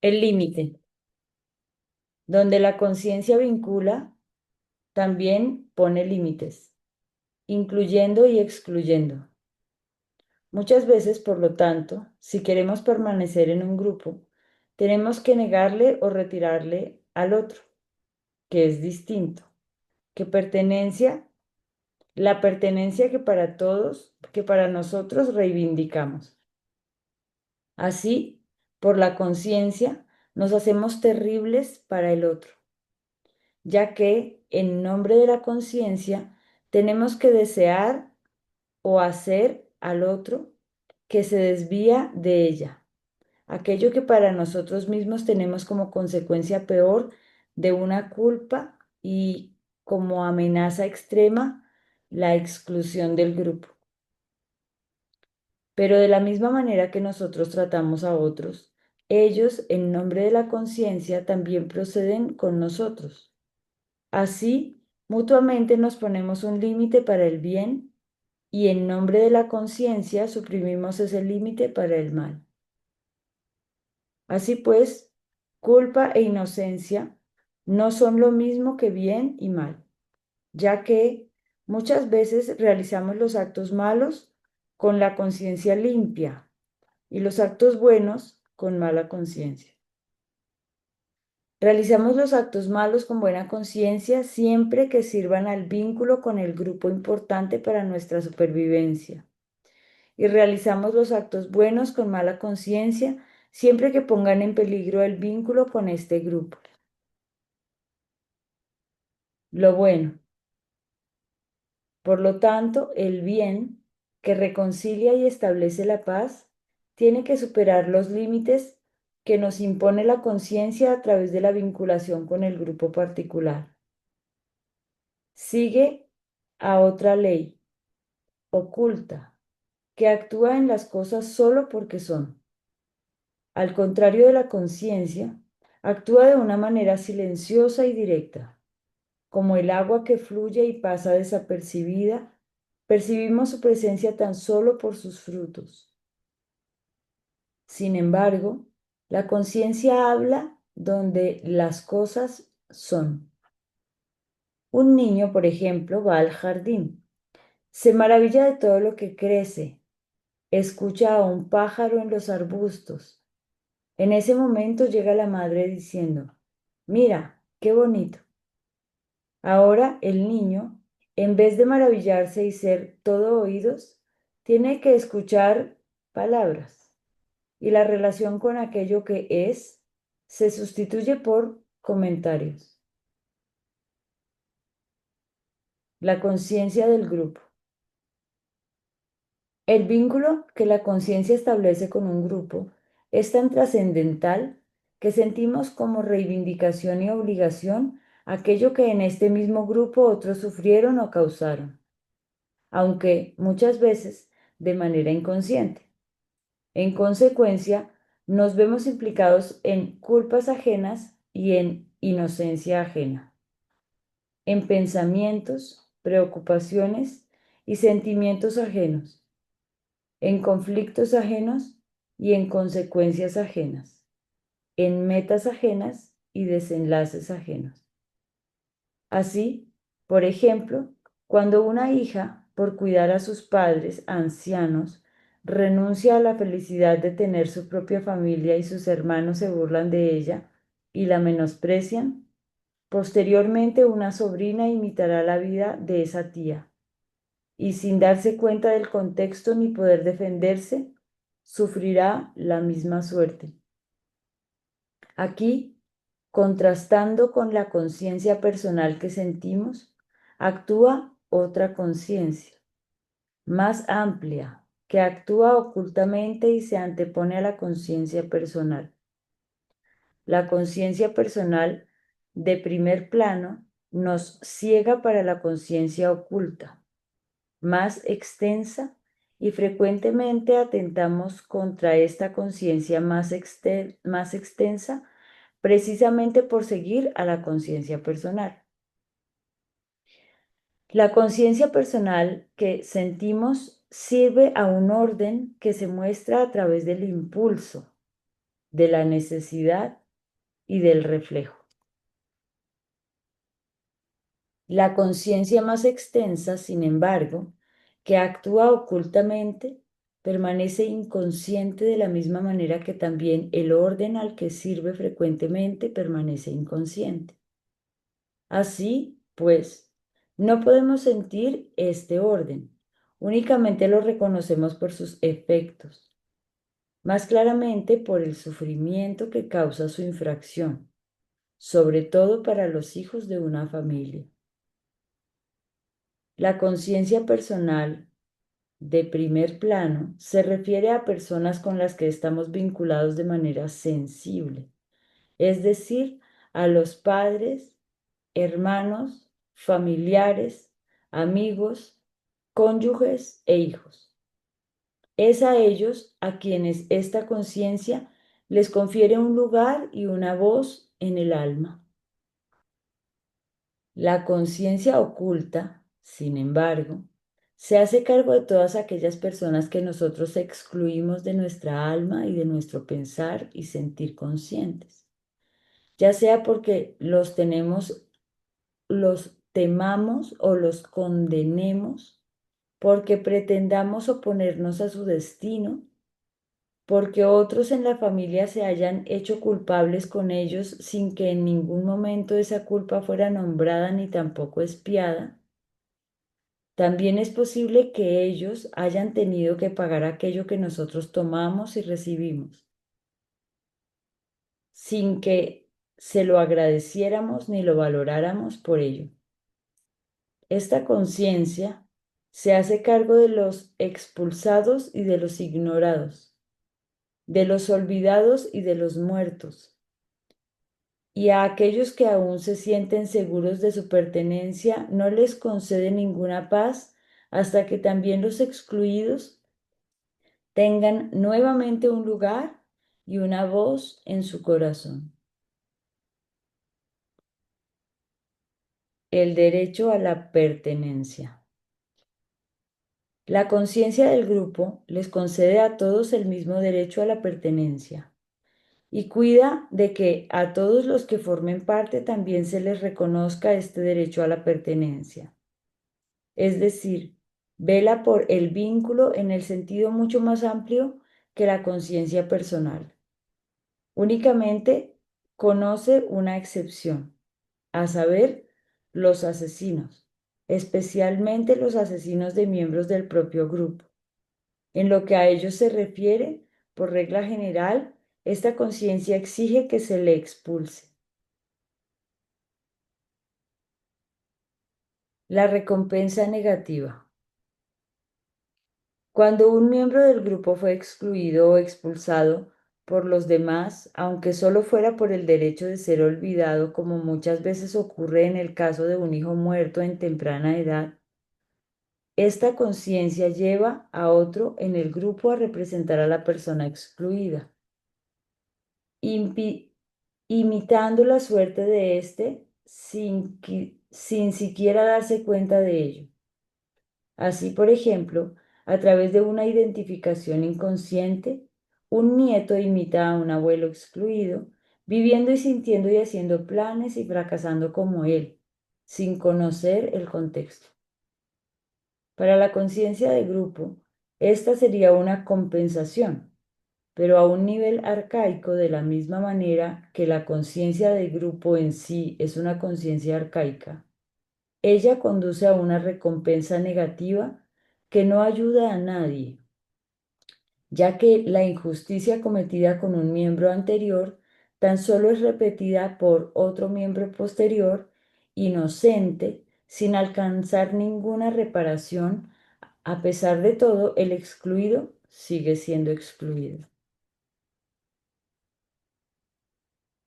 El límite, donde la conciencia vincula, también pone límites, incluyendo y excluyendo. Muchas veces, por lo tanto, si queremos permanecer en un grupo, tenemos que negarle o retirarle al otro, que es distinto, que pertenencia, la pertenencia que para todos, que para nosotros reivindicamos. Así, por la conciencia, nos hacemos terribles para el otro, ya que en nombre de la conciencia tenemos que desear o hacer al otro que se desvía de ella, aquello que para nosotros mismos tenemos como consecuencia peor de una culpa y como amenaza extrema la exclusión del grupo. Pero de la misma manera que nosotros tratamos a otros, ellos, en nombre de la conciencia, también proceden con nosotros. Así, mutuamente nos ponemos un límite para el bien y en nombre de la conciencia suprimimos ese límite para el mal. Así pues, culpa e inocencia no son lo mismo que bien y mal, ya que muchas veces realizamos los actos malos con la conciencia limpia y los actos buenos con mala conciencia. Realizamos los actos malos con buena conciencia siempre que sirvan al vínculo con el grupo importante para nuestra supervivencia. Y realizamos los actos buenos con mala conciencia siempre que pongan en peligro el vínculo con este grupo. Lo bueno. Por lo tanto, el bien, que reconcilia y establece la paz, tiene que superar los límites que nos impone la conciencia a través de la vinculación con el grupo particular. Sigue a otra ley, oculta, que actúa en las cosas solo porque son. Al contrario de la conciencia, actúa de una manera silenciosa y directa. Como el agua que fluye y pasa desapercibida, percibimos su presencia tan solo por sus frutos. Sin embargo, la conciencia habla donde las cosas son. Un niño, por ejemplo, va al jardín, se maravilla de todo lo que crece, escucha a un pájaro en los arbustos. En ese momento llega la madre diciendo, mira, qué bonito. Ahora el niño, en vez de maravillarse y ser todo oídos, tiene que escuchar palabras y la relación con aquello que es se sustituye por comentarios. La conciencia del grupo. El vínculo que la conciencia establece con un grupo es tan trascendental que sentimos como reivindicación y obligación aquello que en este mismo grupo otros sufrieron o causaron, aunque muchas veces de manera inconsciente. En consecuencia, nos vemos implicados en culpas ajenas y en inocencia ajena, en pensamientos, preocupaciones y sentimientos ajenos, en conflictos ajenos y en consecuencias ajenas, en metas ajenas y desenlaces ajenos. Así, por ejemplo, cuando una hija, por cuidar a sus padres ancianos, renuncia a la felicidad de tener su propia familia y sus hermanos se burlan de ella y la menosprecian, posteriormente una sobrina imitará la vida de esa tía y sin darse cuenta del contexto ni poder defenderse, sufrirá la misma suerte. Aquí, contrastando con la conciencia personal que sentimos, actúa otra conciencia, más amplia, que actúa ocultamente y se antepone a la conciencia personal. La conciencia personal de primer plano nos ciega para la conciencia oculta, más extensa, y frecuentemente atentamos contra esta conciencia más extensa precisamente por seguir a la conciencia personal. La conciencia personal que sentimos sirve a un orden que se muestra a través del impulso, de la necesidad y del reflejo. La conciencia más extensa, sin embargo, que actúa ocultamente, permanece inconsciente de la misma manera que también el orden al que sirve frecuentemente permanece inconsciente. Así, pues, no podemos sentir este orden, únicamente lo reconocemos por sus efectos, más claramente por el sufrimiento que causa su infracción, sobre todo para los hijos de una familia. La conciencia personal de primer plano se refiere a personas con las que estamos vinculados de manera sensible, es decir, a los padres, hermanos, familiares, amigos, cónyuges e hijos. Es a ellos a quienes esta conciencia les confiere un lugar y una voz en el alma. La conciencia oculta, sin embargo, se hace cargo de todas aquellas personas que nosotros excluimos de nuestra alma y de nuestro pensar y sentir conscientes, ya sea porque los temamos o los condenemos, porque pretendamos oponernos a su destino, porque otros en la familia se hayan hecho culpables con ellos sin que en ningún momento esa culpa fuera nombrada ni tampoco expiada. También es posible que ellos hayan tenido que pagar aquello que nosotros tomamos y recibimos, sin que se lo agradeciéramos ni lo valoráramos por ello. Esta conciencia se hace cargo de los expulsados y de los ignorados, de los olvidados y de los muertos, y a aquellos que aún se sienten seguros de su pertenencia no les concede ninguna paz hasta que también los excluidos tengan nuevamente un lugar y una voz en su corazón. El derecho a la pertenencia. La conciencia del grupo les concede a todos el mismo derecho a la pertenencia y cuida de que a todos los que formen parte también se les reconozca este derecho a la pertenencia. Es decir, vela por el vínculo en el sentido mucho más amplio que la conciencia personal. Únicamente conoce una excepción, a saber, los asesinos, especialmente los asesinos de miembros del propio grupo. En lo que a ellos se refiere, por regla general, esta conciencia exige que se le expulse. La recompensa negativa. Cuando un miembro del grupo fue excluido o expulsado por los demás, aunque solo fuera por el derecho de ser olvidado, como muchas veces ocurre en el caso de un hijo muerto en temprana edad, esta conciencia lleva a otro en el grupo a representar a la persona excluida, imitando la suerte de éste sin siquiera darse cuenta de ello. Así, por ejemplo, a través de una identificación inconsciente, un nieto imita a un abuelo excluido, viviendo y sintiendo y haciendo planes y fracasando como él, sin conocer el contexto. Para la conciencia de grupo, esta sería una compensación, pero a un nivel arcaico, de la misma manera que la conciencia de grupo en sí es una conciencia arcaica. Ella conduce a una recompensa negativa que no ayuda a nadie, ya que la injusticia cometida con un miembro anterior tan solo es repetida por otro miembro posterior, inocente, sin alcanzar ninguna reparación. A pesar de todo, el excluido sigue siendo excluido.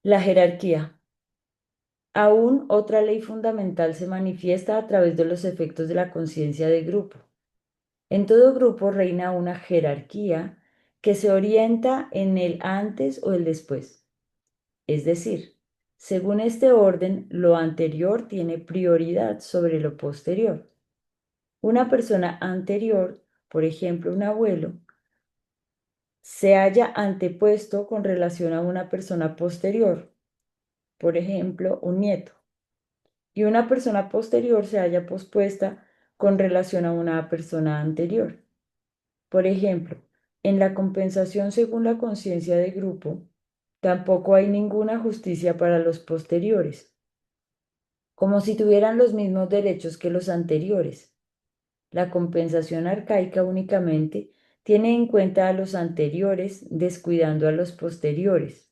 La jerarquía. Aún otra ley fundamental se manifiesta a través de los efectos de la conciencia de grupo. En todo grupo reina una jerarquía que se orienta en el antes o el después. Es decir, según este orden, lo anterior tiene prioridad sobre lo posterior. Una persona anterior, por ejemplo, un abuelo, se haya antepuesto con relación a una persona posterior, por ejemplo, un nieto, y una persona posterior se haya pospuesta con relación a una persona anterior. Por ejemplo, en la compensación según la conciencia de grupo, tampoco hay ninguna justicia para los posteriores, como si tuvieran los mismos derechos que los anteriores. La compensación arcaica únicamente tiene en cuenta a los anteriores, descuidando a los posteriores.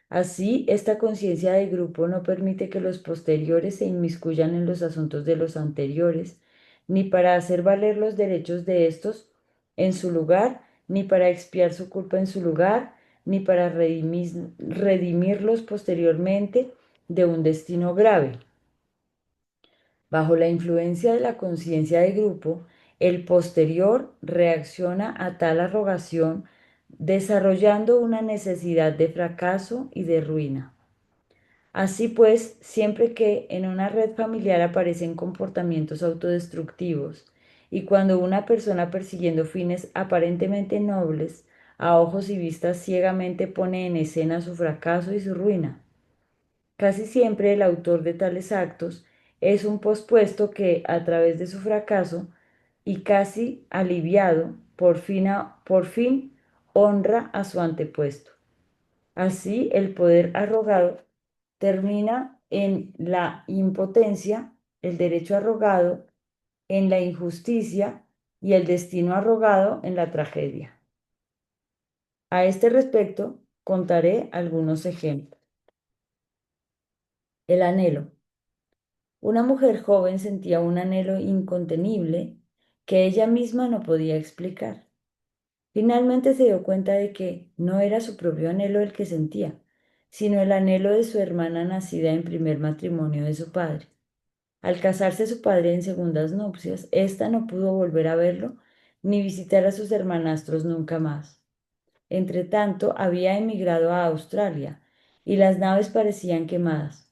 Así, esta conciencia de grupo no permite que los posteriores se inmiscuyan en los asuntos de los anteriores, ni para hacer valer los derechos de estos en su lugar, ni para expiar su culpa en su lugar, ni para redimirlos posteriormente de un destino grave. Bajo la influencia de la conciencia de grupo, el posterior reacciona a tal arrogación desarrollando una necesidad de fracaso y de ruina. Así pues, siempre que en una red familiar aparecen comportamientos autodestructivos y cuando una persona persiguiendo fines aparentemente nobles, a ojos y vistas ciegamente pone en escena su fracaso y su ruina, casi siempre el autor de tales actos es un pospuesto que, a través de su fracaso y casi aliviado, por fin honra a su antepuesto. Así, el poder arrogado termina en la impotencia, el derecho arrogado en la injusticia y el destino arrogado en la tragedia. A este respecto, contaré algunos ejemplos. El anhelo. Una mujer joven sentía un anhelo incontenible que ella misma no podía explicar. Finalmente se dio cuenta de que no era su propio anhelo el que sentía, sino el anhelo de su hermana nacida en primer matrimonio de su padre. Al casarse su padre en segundas nupcias, ésta no pudo volver a verlo ni visitar a sus hermanastros nunca más. Entretanto, había emigrado a Australia y las naves parecían quemadas.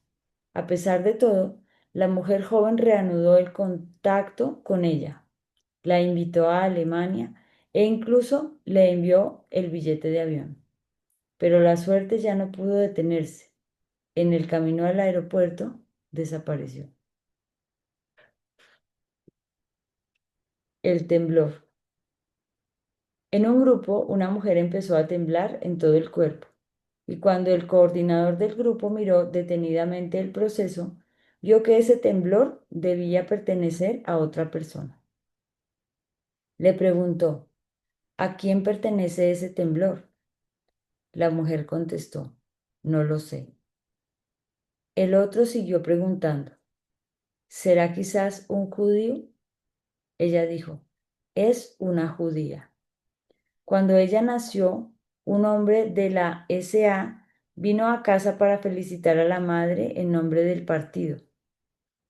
A pesar de todo, la mujer joven reanudó el contacto con ella, la invitó a Alemania e incluso le envió el billete de avión. Pero la suerte ya no pudo detenerse. En el camino al aeropuerto desapareció. El temblor. En un grupo, una mujer empezó a temblar en todo el cuerpo, y cuando el coordinador del grupo miró detenidamente el proceso, vio que ese temblor debía pertenecer a otra persona. Le preguntó, ¿a quién pertenece ese temblor? La mujer contestó, no lo sé. El otro siguió preguntando, ¿será quizás un judío? Ella dijo, es una judía. Cuando ella nació, un hombre de la SA vino a casa para felicitar a la madre en nombre del partido.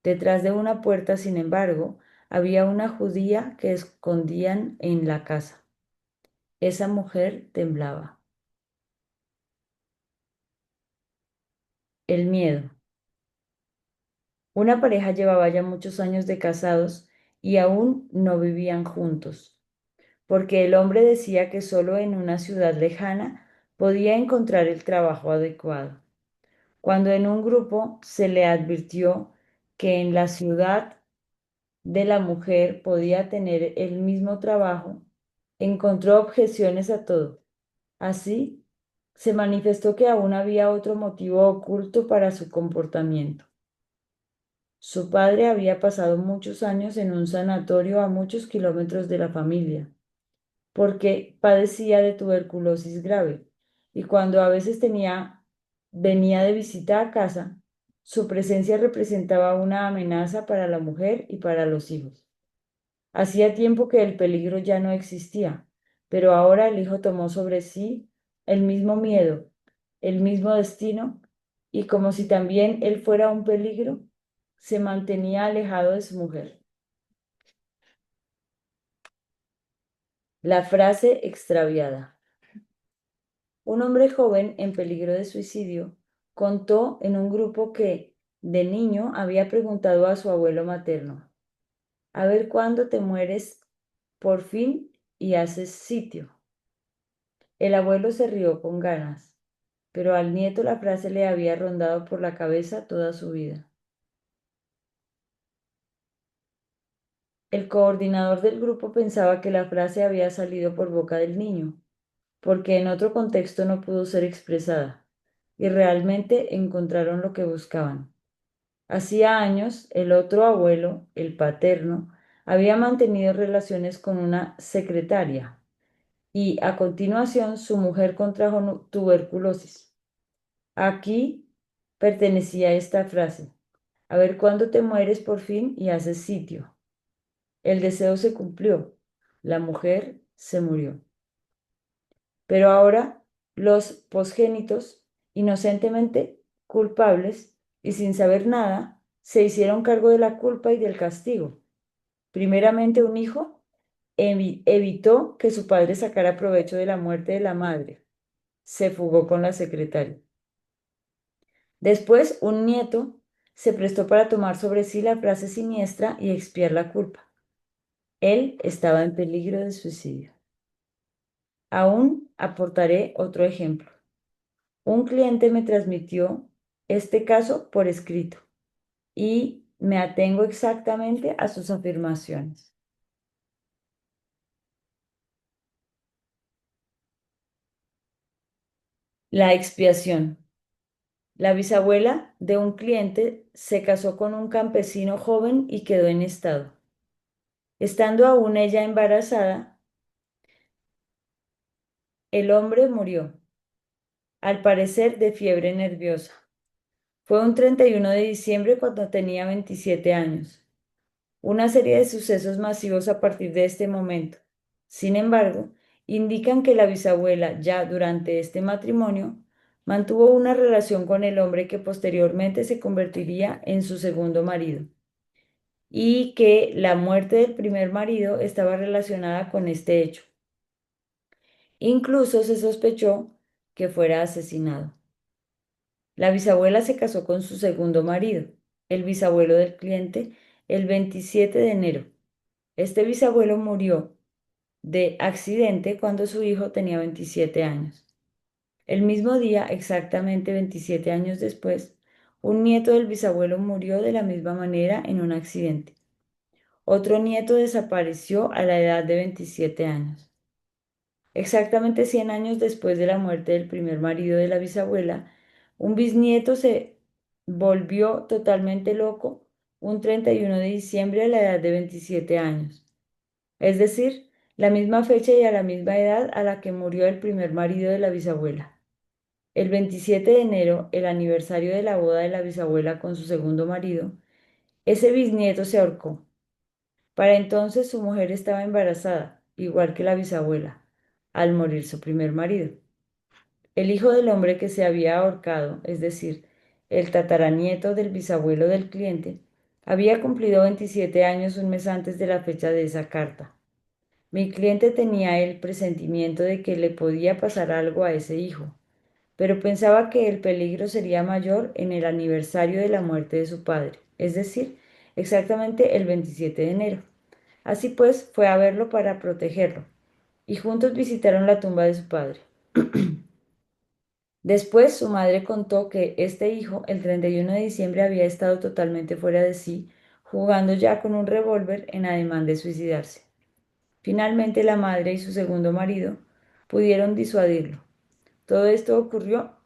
Detrás de una puerta, sin embargo, había una judía que escondían en la casa. Esa mujer temblaba. El miedo. Una pareja llevaba ya muchos años de casados y aún no vivían juntos, porque el hombre decía que solo en una ciudad lejana podía encontrar el trabajo adecuado. Cuando en un grupo se le advirtió que en la ciudad de la mujer podía tener el mismo trabajo, encontró objeciones a todo. Así, se manifestó que aún había otro motivo oculto para su comportamiento. Su padre había pasado muchos años en un sanatorio a muchos kilómetros de la familia, porque padecía de tuberculosis grave, y cuando a veces venía de visita a casa, su presencia representaba una amenaza para la mujer y para los hijos. Hacía tiempo que el peligro ya no existía, pero ahora el hijo tomó sobre sí el mismo miedo, el mismo destino, y como si también él fuera un peligro, se mantenía alejado de su mujer. La frase extraviada. Un hombre joven en peligro de suicidio contó en un grupo que de niño había preguntado a su abuelo materno, a ver cuándo te mueres por fin y haces sitio. El abuelo se rió con ganas, pero al nieto la frase le había rondado por la cabeza toda su vida. El coordinador del grupo pensaba que la frase había salido por boca del niño, porque en otro contexto no pudo ser expresada, y realmente encontraron lo que buscaban. Hacía años, el otro abuelo, el paterno, había mantenido relaciones con una secretaria y a continuación su mujer contrajo tuberculosis. Aquí pertenecía esta frase: a ver cuándo te mueres por fin y haces sitio. El deseo se cumplió, la mujer se murió. Pero ahora los posgénitos, inocentemente culpables y sin saber nada, se hicieron cargo de la culpa y del castigo. Primeramente, un hijo evitó que su padre sacara provecho de la muerte de la madre. Se fugó con la secretaria. Después, un nieto se prestó para tomar sobre sí la frase siniestra y expiar la culpa. Él estaba en peligro de suicidio. Aún aportaré otro ejemplo. Un cliente me transmitió este caso por escrito y me atengo exactamente a sus afirmaciones. La expiación. La bisabuela de un cliente se casó con un campesino joven y quedó en estado. Estando aún ella embarazada, el hombre murió, al parecer de fiebre nerviosa. Fue un 31 de diciembre cuando tenía 27 años. Una serie de sucesos masivos a partir de este momento, sin embargo, indican que la bisabuela ya durante este matrimonio mantuvo una relación con el hombre que posteriormente se convertiría en su segundo marido, y que la muerte del primer marido estaba relacionada con este hecho. Incluso se sospechó que fuera asesinado. La bisabuela se casó con su segundo marido, el bisabuelo del cliente, el 27 de enero. Este bisabuelo murió de accidente cuando su hijo tenía 27 años. El mismo día, exactamente 27 años después, un nieto del bisabuelo murió de la misma manera en un accidente. Otro nieto desapareció a la edad de 27 años. Exactamente 100 años después de la muerte del primer marido de la bisabuela, un bisnieto se volvió totalmente loco un 31 de diciembre a la edad de 27 años. Es decir, la misma fecha y a la misma edad a la que murió el primer marido de la bisabuela. El 27 de enero, el aniversario de la boda de la bisabuela con su segundo marido, ese bisnieto se ahorcó. Para entonces su mujer estaba embarazada, igual que la bisabuela, al morir su primer marido. El hijo del hombre que se había ahorcado, es decir, el tataranieto del bisabuelo del cliente, había cumplido 27 años un mes antes de la fecha de esa carta. Mi cliente tenía el presentimiento de que le podía pasar algo a ese hijo, pero pensaba que el peligro sería mayor en el aniversario de la muerte de su padre, es decir, exactamente el 27 de enero. Así pues, fue a verlo para protegerlo, y juntos visitaron la tumba de su padre. Después, su madre contó que este hijo, el 31 de diciembre, había estado totalmente fuera de sí, jugando ya con un revólver en ademán de suicidarse. Finalmente, la madre y su segundo marido pudieron disuadirlo. Todo esto ocurrió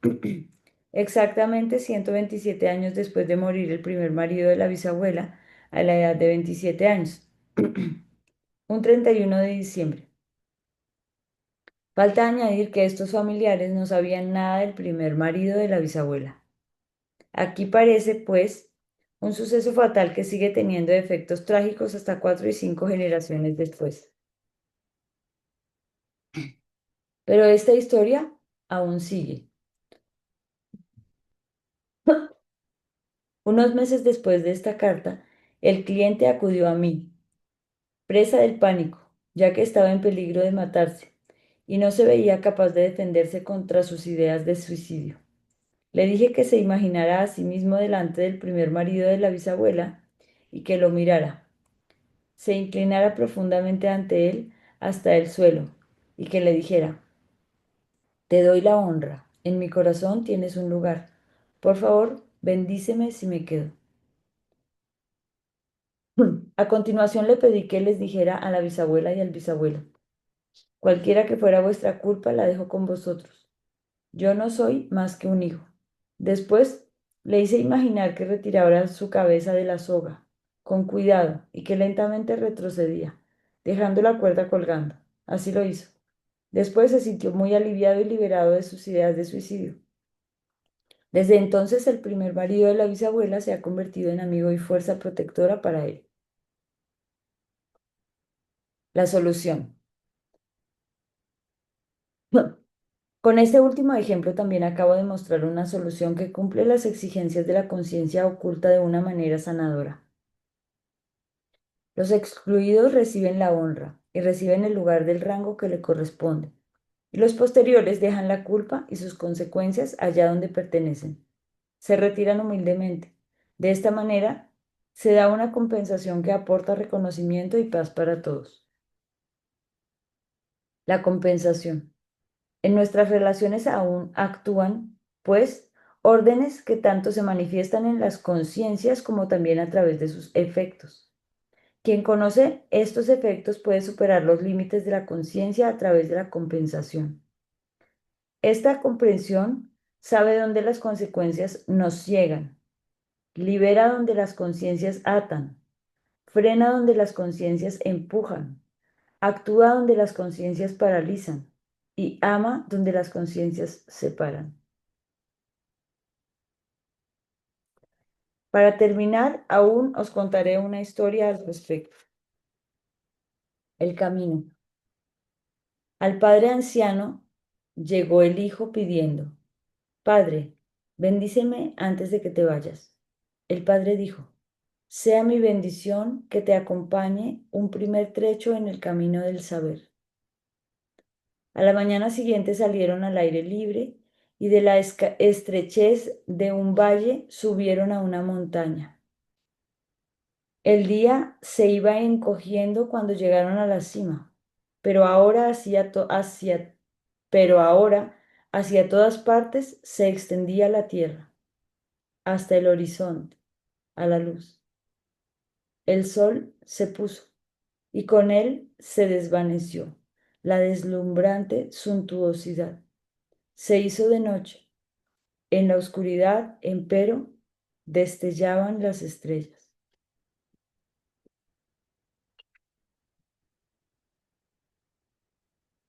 exactamente 127 años después de morir el primer marido de la bisabuela, a la edad de 27 años, un 31 de diciembre. Falta añadir que estos familiares no sabían nada del primer marido de la bisabuela. Aquí parece, pues, un suceso fatal que sigue teniendo efectos trágicos hasta 4 y 5 generaciones después. Pero esta historia aún sigue. Unos meses después de esta carta, el cliente acudió a mí, presa del pánico, ya que estaba en peligro de matarse y no se veía capaz de defenderse contra sus ideas de suicidio. Le dije que se imaginara a sí mismo delante del primer marido de la bisabuela y que lo mirara, se inclinara profundamente ante él hasta el suelo y que le dijera: Te doy la honra. En mi corazón tienes un lugar. Por favor, bendíceme si me quedo. A continuación le pedí que les dijera a la bisabuela y al bisabuelo, cualquiera que fuera vuestra culpa, la dejo con vosotros. Yo no soy más que un hijo. Después le hice imaginar que retiraba su cabeza de la soga, con cuidado, y que lentamente retrocedía, dejando la cuerda colgando. Así lo hizo. Después se sintió muy aliviado y liberado de sus ideas de suicidio. Desde entonces el primer marido de la bisabuela se ha convertido en amigo y fuerza protectora para él. La solución. Con este último ejemplo también acabo de mostrar una solución que cumple las exigencias de la conciencia oculta de una manera sanadora. Los excluidos reciben la honra y reciben el lugar del rango que le corresponde, y los posteriores dejan la culpa y sus consecuencias allá donde pertenecen. Se retiran humildemente. De esta manera, se da una compensación que aporta reconocimiento y paz para todos. La compensación. En nuestras relaciones aún actúan, pues, órdenes que tanto se manifiestan en las conciencias como también a través de sus efectos. Quien conoce estos efectos puede superar los límites de la conciencia a través de la compensación. Esta comprensión sabe dónde las consecuencias nos ciegan, libera donde las conciencias atan, frena donde las conciencias empujan, actúa donde las conciencias paralizan y ama donde las conciencias separan. Para terminar, aún os contaré una historia al respecto. El camino. Al padre anciano llegó el hijo pidiendo, Padre, bendíceme antes de que te vayas. El padre dijo, sea mi bendición que te acompañe un primer trecho en el camino del saber. A la mañana siguiente salieron al aire libre y de la estrechez de un valle subieron a una montaña. El día se iba encogiendo cuando llegaron a la cima, pero ahora pero ahora hacia todas partes se extendía la tierra, hasta el horizonte, a la luz. El sol se puso y con él se desvaneció la deslumbrante suntuosidad. Se hizo de noche. En la oscuridad, empero, destellaban las estrellas.